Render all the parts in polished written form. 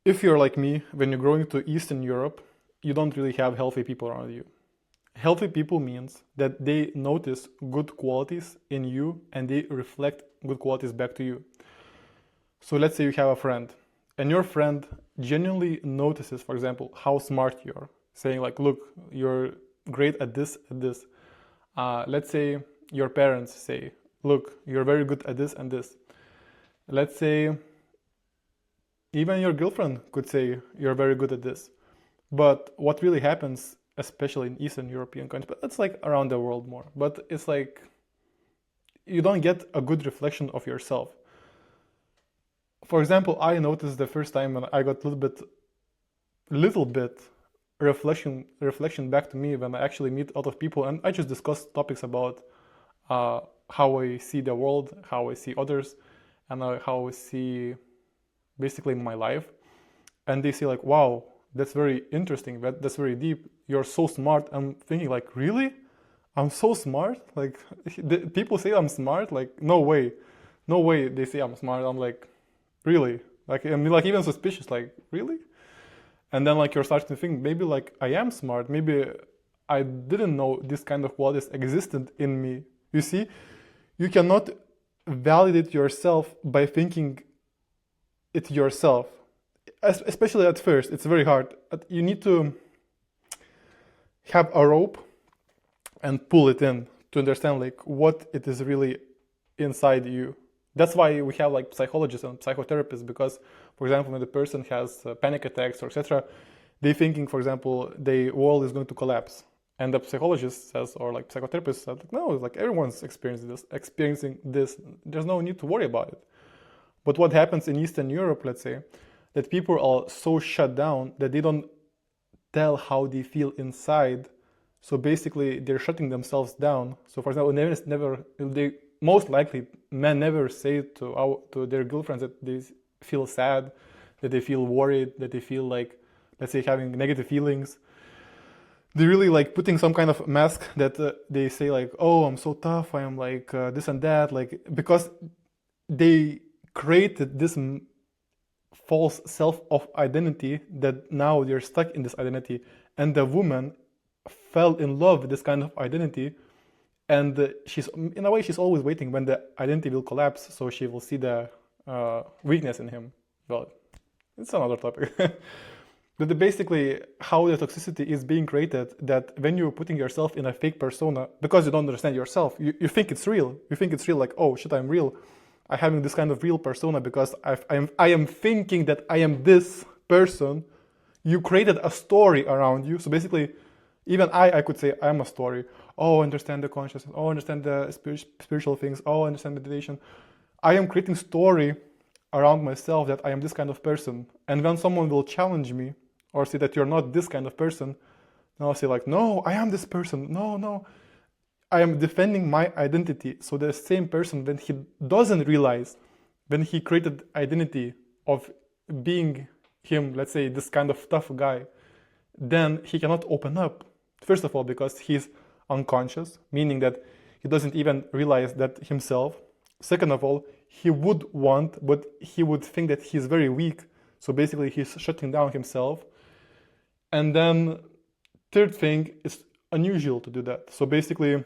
If you're like me, when you're growing to Eastern Europe, you don't really have healthy people around you. Healthy people means that they notice good qualities in you and they reflect good qualities back to you. So let's say you have a friend and your friend genuinely notices, for example, how smart you are, saying like, look, you're great at this. Let's say your parents say, look, you're very good at this and this. Let's say even your girlfriend could say you're very good at this. But what really happens, especially in Eastern European countries, but it's like around the world more, but it's like you don't get a good reflection of yourself. For example, I noticed the first time when I got little bit reflection back to me when I actually meet a lot of people and I just discuss topics about how I see the world, how I see others, and how I see basically my life. And they say like, wow, that's very interesting, that's very deep, you're so smart. I'm thinking like, really? I'm so smart? Like, people say I'm smart? Like, no way. No way they say I'm smart. I'm like, really? Like, I mean, like, even suspicious, like, really? And then, like, you're starting to think, maybe, like, I am smart. Maybe I didn't know this kind of qualities existed in me. You see, you cannot validate yourself by thinking it yourself. Especially at first, it's very hard. You need to have a rope and pull it in to understand like what it is really inside you. That's why we have like psychologists and psychotherapists, because for example when the person has panic attacks or etc., they thinking, for example, the world is going to collapse, and the psychologist says, or like psychotherapist says, like, no, like everyone's experiencing this, there's no need to worry about it. But what happens in Eastern Europe, let's say, that people are so shut down that they don't tell how they feel inside. So basically, they're shutting themselves down. So for example, they most likely men never say to their girlfriends that they feel sad, that they feel worried, that they feel like, let's say, having negative feelings. They're really like putting some kind of mask that they say like, oh, I'm so tough, I am like this and that, like, because they created this false self of identity that now they're stuck in this identity, and the woman fell in love with this kind of identity, and she's in a way she's always waiting when the identity will collapse so she will see the weakness in him. Well, it's another topic. But basically how the toxicity is being created, that when you're putting yourself in a fake persona because you don't understand yourself, you think it's real, like, oh shit, I'm real, I'm having this kind of real persona because I am thinking that I am this person. You created a story around you. So basically, even I could say I am a story. Oh, understand the consciousness. Oh, understand the spiritual things. Oh, understand meditation. I am creating story around myself that I am this kind of person. And when someone will challenge me or say that you're not this kind of person, then I'll say like, no, I am this person. No, no. I am defending my identity. So the same person, when he doesn't realize, when he created identity of being him, let's say this kind of tough guy, then he cannot open up. First of all, because he's unconscious, meaning that he doesn't even realize that himself. Second of all, he would want, but he would think that he's very weak. So basically he's shutting down himself. And then third thing, it's unusual to do that. So basically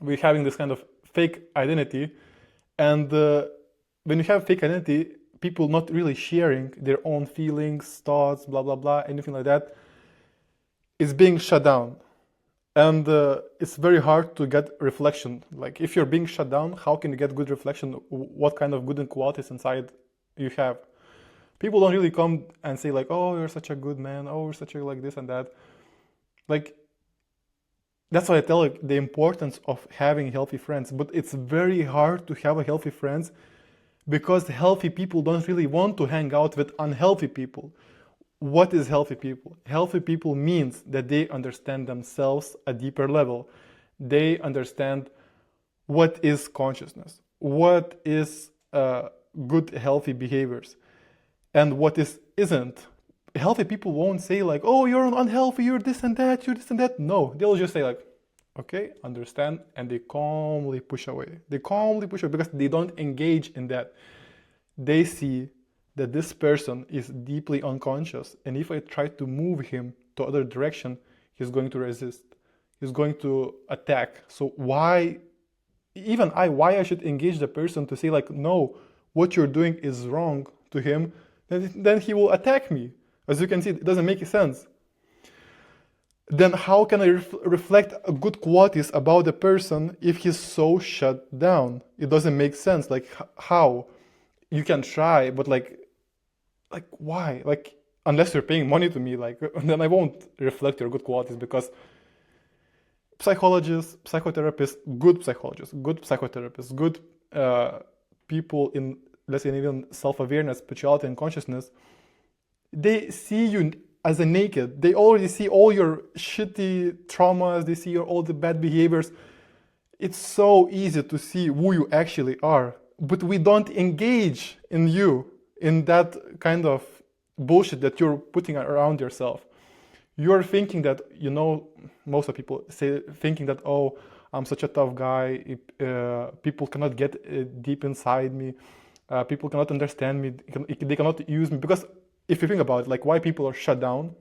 we're having this kind of fake identity, and when you have fake identity, people not really sharing their own feelings, thoughts, blah blah blah, anything like that, is being shut down. And it's very hard to get reflection. Like if you're being shut down, how can you get good reflection? What kind of good qualities inside you have? People don't really come and say like, oh, you're such a good man, oh, you're such a like this and that. Like, that's why I tell you the importance of having healthy friends. But it's very hard to have a healthy friends because healthy people don't really want to hang out with unhealthy people. What is healthy people? Healthy people means that they understand themselves at a deeper level. They understand what is consciousness, what is good healthy behaviors, and what isn't. Healthy people won't say like, oh, you're unhealthy, you're this and that, you're this and that. No, they'll just say like, okay, understand, and they calmly push away. They calmly push away because they don't engage in that. They see that this person is deeply unconscious, and if I try to move him to other direction, he's going to resist. He's going to attack. So why, why I should engage the person to say like, no, what you're doing is wrong to him, then he will attack me. As you can see, it doesn't make sense. Then how can I reflect good qualities about the person if he's so shut down? It doesn't make sense. Like how? You can try, but like why? Like unless you're paying money to me, like then I won't reflect your good qualities, because psychologists, psychotherapists, good psychotherapists, good people in, let's say, even self-awareness, spirituality, and consciousness, they see you as a naked. They already see all your shitty traumas. They see your all the bad behaviors. It's so easy to see who you actually are, but we don't engage in you in that kind of bullshit that you're putting around yourself. You're thinking that, most of people say, thinking that, oh, I'm such a tough guy, people cannot get deep inside me, people cannot understand me, they cannot use me. Because if you think about it, like why people are shut down,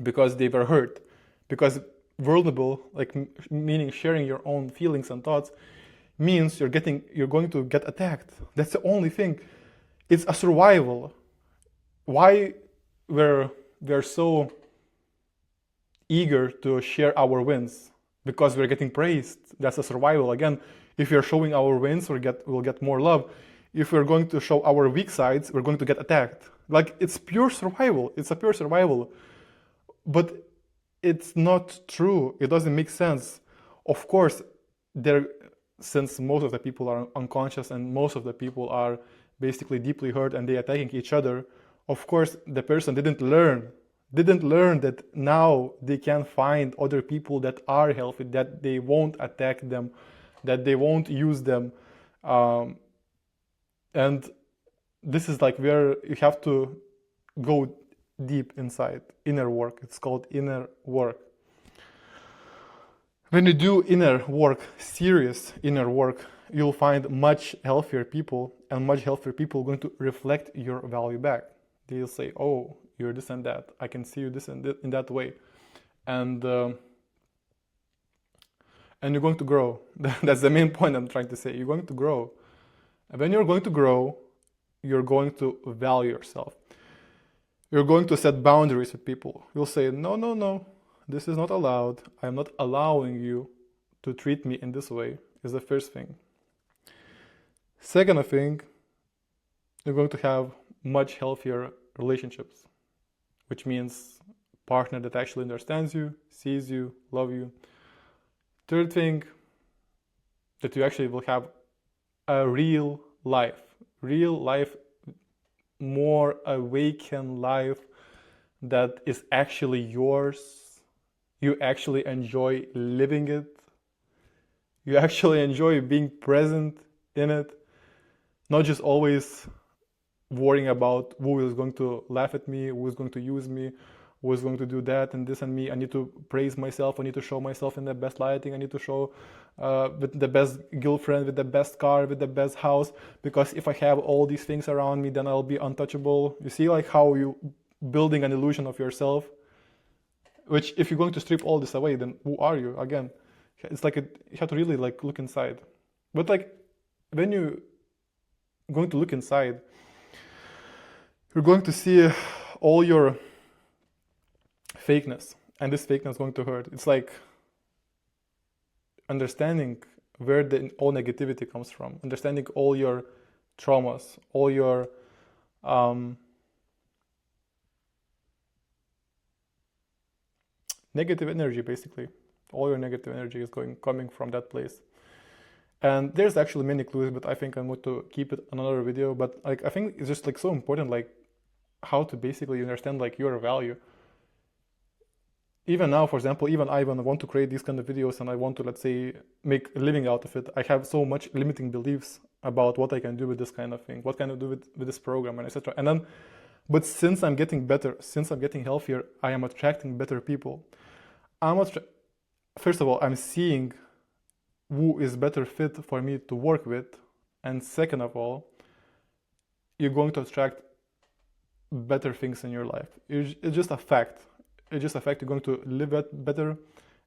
because they were hurt, because vulnerable, like meaning sharing your own feelings and thoughts, means you're going to get attacked. That's the only thing. It's a survival. Why we're so eager to share our wins? Because we're getting praised. That's a survival. Again, if we're showing our wins, we'll get more love. If we're going to show our weak sides, we're going to get attacked. Like it's pure survival. It's a pure survival. But it's not true. It doesn't make sense. Of course, since most of the people are unconscious and most of the people are basically deeply hurt and they're attacking each other, of course, the person didn't learn that now they can find other people that are healthy, that they won't attack them, that they won't use them. And this is like where you have to go deep inside, inner work. It's called inner work. When you do inner work, serious inner work, you'll find much healthier people, and much healthier people are going to reflect your value back. They'll say, oh, you're this and that. I can see you this and in that way. And you're going to grow. That's the main point I'm trying to say. You're going to grow. And when you're going to grow, you're going to value yourself. You're going to set boundaries with people. You'll say, no, no, no, this is not allowed. I'm not allowing you to treat me in this way, is the first thing. Second thing, you're going to have much healthier relationships, which means partner that actually understands you, sees you, love you. Third thing, that you actually will have a real life, more awakened life that is actually yours. You actually enjoy living it. You actually enjoy being present in it, not just always worrying about who is going to laugh at me, who is going to use me, who is going to do that and this and me. I need to praise myself. I need to show myself in the best lighting. I need to show with the best girlfriend, with the best car, with the best house, because if I have all these things around me, then I'll be untouchable. You see like how you building an illusion of yourself, which if you're going to strip all this away, then who are you? Again, it's like you have to really like look inside. But like when you're going to look inside, you're going to see all your fakeness, and this fakeness is going to hurt. It's like understanding where all negativity comes from, understanding all your traumas, all your negative energy, basically. All your negative energy is coming from that place. And there's actually many clues, but I think I'm going to keep it another video. But like I think it's just like so important, like how to basically understand like your value. Even now, for example, even I want to create these kind of videos and I want to, let's say, make a living out of it, I have so much limiting beliefs about what I can do with this kind of thing, what can I do with this program, and etc. And then, but since I'm getting better, since I'm getting healthier, I am attracting better people. First of all, I'm seeing who is better fit for me to work with. And second of all, you're going to attract better things in your life. It's just a fact. It's just a fact. You're going to live better.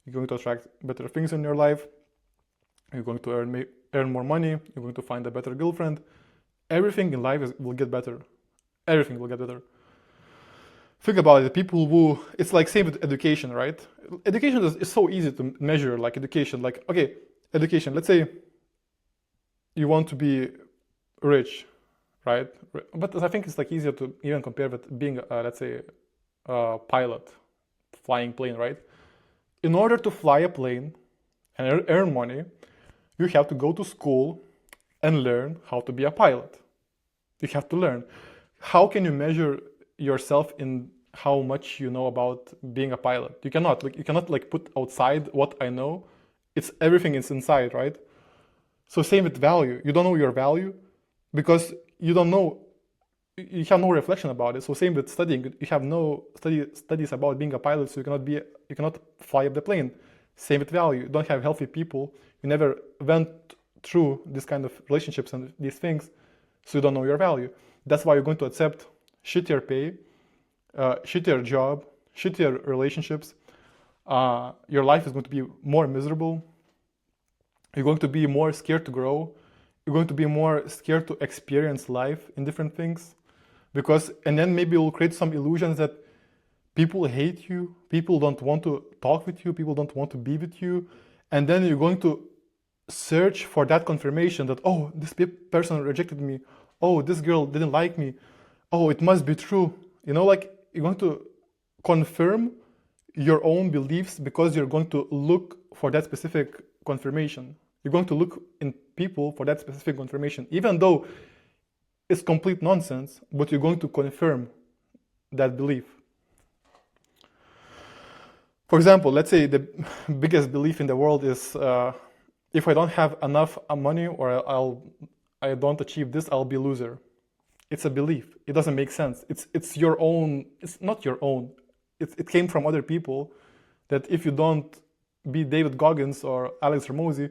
You're going to attract better things in your life. You're going to earn more money. You're going to find a better girlfriend. Everything in life will get better. Everything will get better. Think about it. People who, it's like same with education, right? Education is so easy to measure, like education. Like, okay, education. Let's say you want to be rich, right? But I think it's like easier to even compare with being, let's say, a pilot, flying plane, right? In order to fly a plane and earn money, you have to go to school and learn how to be a pilot. You have to learn. How can you measure yourself in how much you know about being a pilot? You cannot put outside what I know. It's everything is inside, right? So same with value. You don't know your value because you don't know, you have no reflection about it. So same with studying. You have no studies about being a pilot, so you cannot fly up the plane. Same with value. You don't have healthy people. You never went through this kind of relationships and these things, so you don't know your value. That's why you're going to accept shittier pay, shittier job, shittier relationships. Your life is going to be more miserable. You're going to be more scared to grow. You're going to be more scared to experience life in different things. And then maybe you'll create some illusions that people hate you, people don't want to talk with you, people don't want to be with you. And then you're going to search for that confirmation that, oh, this person rejected me. Oh, this girl didn't like me. Oh, it must be true. Like you're going to confirm your own beliefs because you're going to look for that specific confirmation. You're going to look in people for that specific confirmation, even though it's complete nonsense, but you're going to confirm that belief. For example, let's say the biggest belief in the world is if I don't have enough money or I don't achieve this, I'll be a loser. It's a belief. It doesn't make sense. It's your own. It's not your own. It came from other people that if you don't be David Goggins or Alex Ramosi,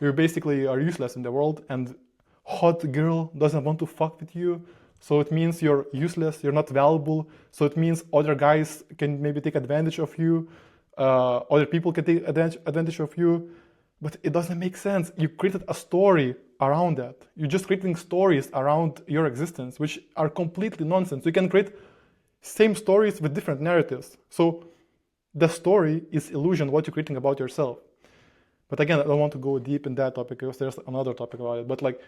you basically are useless in the world, and hot girl doesn't want to fuck with you, so it means you're useless, you're not valuable, so it means other guys can maybe take advantage of you, other people can take advantage of you, but it doesn't make sense. You created a story around that. You're just creating stories around your existence, which are completely nonsense. You can create same stories with different narratives. So the story is illusion, what you're creating about yourself. But again, I don't want to go deep in that topic because there's another topic about it. But like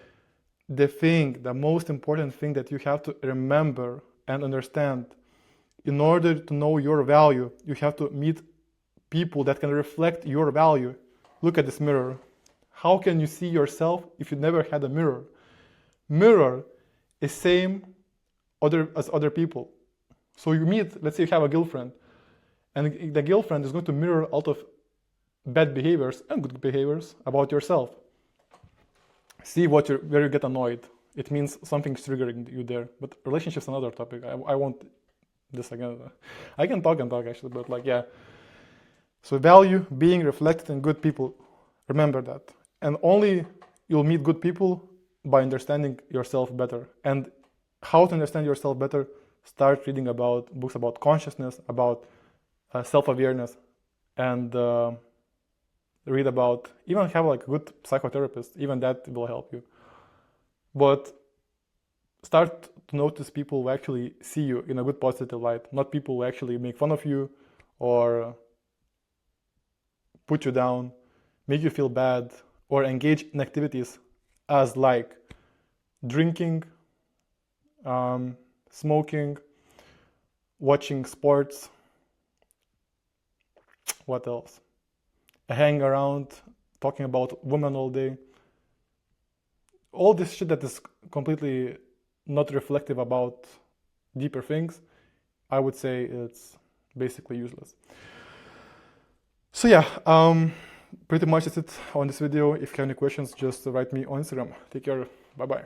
the most important thing that you have to remember and understand, in order to know your value, you have to meet people that can reflect your value. Look at this mirror. How can you see yourself if you never had a mirror? Mirror is same as other people. So you meet, let's say you have a girlfriend, and the girlfriend is going to mirror out of bad behaviors and good behaviors about yourself. See where you get annoyed. It means something's triggering you there. But relationships is another topic. I won't this again. I can talk actually, but like, yeah. So value being reflected in good people. Remember that. And only you'll meet good people by understanding yourself better. And how to understand yourself better? Start reading about books about consciousness, about self-awareness, and read about, even have like a good psychotherapist, even that will help you. But start to notice people who actually see you in a good positive light, not people who actually make fun of you or put you down, make you feel bad, or engage in activities as like drinking, smoking, watching sports, what else? Hang around, talking about women all day. All this shit that is completely not reflective about deeper things, I would say it's basically useless. So yeah, pretty much that's it on this video. If you have any questions, just write me on Instagram. Take care. Bye-bye.